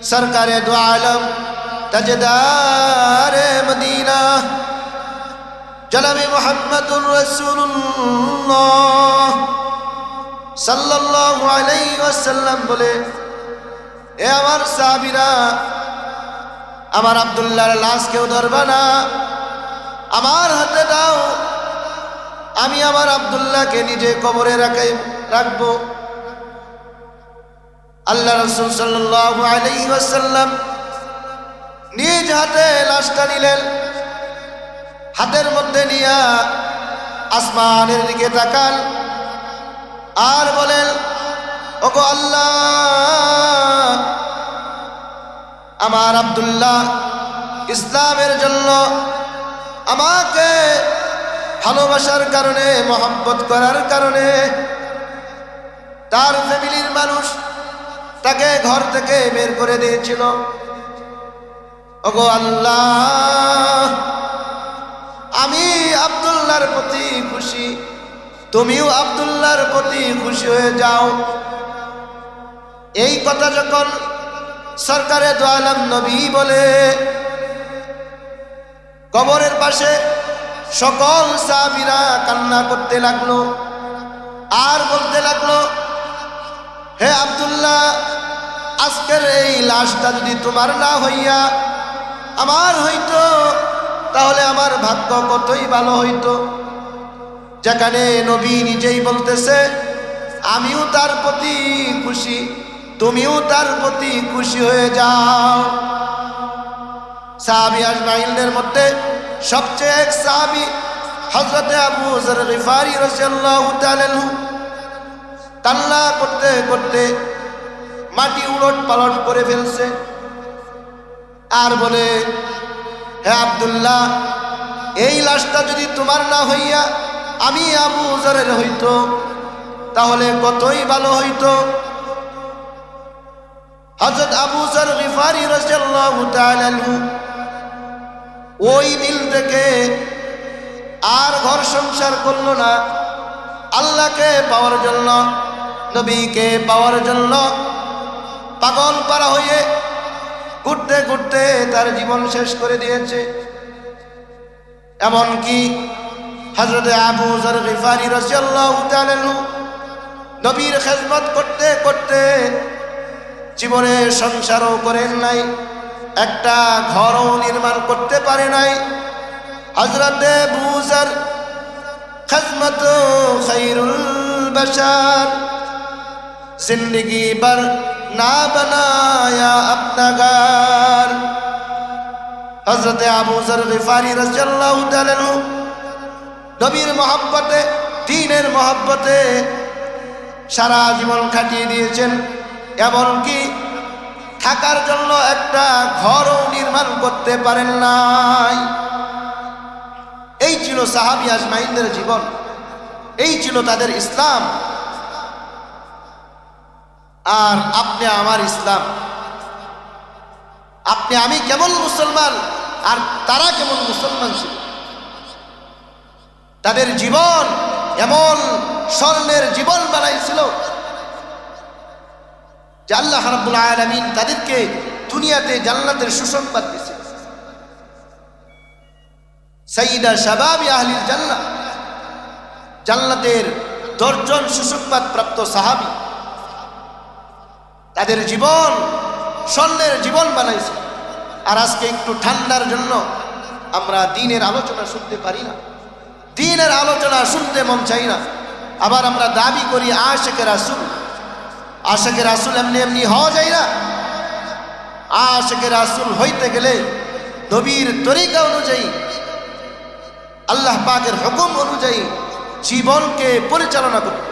सरकारे दो आलम ताजदार मदीना जनाबे मुहम्मदुर रसूलुल्लाह सल्लल्लाहु अलैहि वसल्लम बोले, ए आमार साहाबीरा, आमार आब्दुल्लाहर लाश केउ धरबा ना, आमार हाथे दाओ, आमी आमार आब्दुल्लाहके निजे कबरे राखबो। আল্লাহ রাসূল সাল্লাল্লাহু আলাইহি ওয়াসাল্লাম নিজ হাতে লাশটা নিলেন, হাতের মধ্যে নিয়া আসমানের দিকে তাকান আর বলেন, ওগো আল্লাহ, আমার আব্দুল্লাহ ইসলামের জন্য আমাকে ভালোবাসার কারণে, মহব্বত করার কারণে তার ফ্যামিলির মানুষ তাকে ঘর থেকে বের করে দিয়েছিল। ওগো আল্লাহ, আমি আব্দুল্লাহর প্রতি খুশি, তুমিও আব্দুল্লাহর প্রতি খুশি হয়ে যাও। এই কথা যখন সরকারে দো আলম নবী বলে, কবরের পাশে সকল সাহাবীরা কান্না করতে লাগলো আর বলতে লাগলো, হে আব্দুল্লাহ, আজকের এই লাশটা যদি তোমার না হইয়া আমার হইতো, তাহলে আমার ভাগ্য কতই ভালো হইতো। যেখানে নবী নিজেই বলতেছে, আমিও তার প্রতি খুশি, তুমিও তার প্রতি খুশি হয়ে যাও। সাহাবী আজমাইনদের মধ্যে সবচেয়ে এক সাহাবী হযরতে আবু যর গিফারি রাদিয়াল্লাহু তাআলা আনহু কান্না করতে করতে মাটি উলট পালট করে ফেলছে আর বলে, হে আব্দুল্লাহ, এই লাশটা যদি তোমার না হইয়া আমি আবু যরের হইতো, তাহলে কতই ভালো হইতো। হযরত আবু যর গিফারি রাদিয়াল্লাহু তাআলা আনহু ওই দিল থেকে আর ঘর সংসার করলো না, আল্লাহকে পাওয়ার জন্য, নবীকে পাওয়ার জন্য পাগল পারা হয়ে ঘুরতে ঘুরতে তার জীবন শেষ করে দিয়েছে। এমনকি হযরতে আবু যর গিফারি রাদিয়াল্লাহু তাআলা আনহু নবীর খেদমত করতে করতে জীবনে সংসারও করেন নাই, একটা ঘরও নির্মাণ করতে পারে নাই। হযরতে আবু যর খিদমত খায়রুল बशर जिंदगी भर ना बनाया अपना घर। हजरत अबू जर गिफारी रज़ियल्लाहु ताआला अन्हु नबीर मोहब्बते, दीनेर मोहब्बते सारा जीवन काटिয়ে দিয়েছেন, এমনকি থাকার জন্য একটা ঘরও নির্মাণ করতে পারেন নাই। এই ছিল সাহাবী আজমাইনদের জীবন, এই ছিল তাদের ইসলাম। আর আপনি আমার ইসলাম, আপনি আমি কেমন মুসলমান আর তারা কেমন মুসলমান ছিল। তাদের জীবন এমন স্বর্ণের জীবন বানাইছিল যে আল্লাহ রাব্বুল আলামিন তাদেরকে দুনিয়াতে জান্নাতের সুসংবাদ দিয়েছেন। সাইয়্যিদা শাবাবি আহলিল জান্নাহ, জান্নাতের 10 জন সুসংবাদ প্রাপ্ত সাহাবী, তাদের জীবন স্বর্ণের জীবন বানাইছে। আর আজকে একটু ঠান্ডার জন্য আমরা দ্বীনের আলোচনা শুনতে পারি না, দ্বীনের আলোচনা শুনতে মন চাই না। আবার আমরা দাবি করি আশিকে রাসূল। আশিকে রাসূল এমনি এমনি হওয়া যায় না। আশিকে রাসূল হইতে গেলে নবীর তরিকা অনুযায়ী, আল্লাহ পাকের হুকুম অনুযায়ী জীবনকে পরিচালনা করতে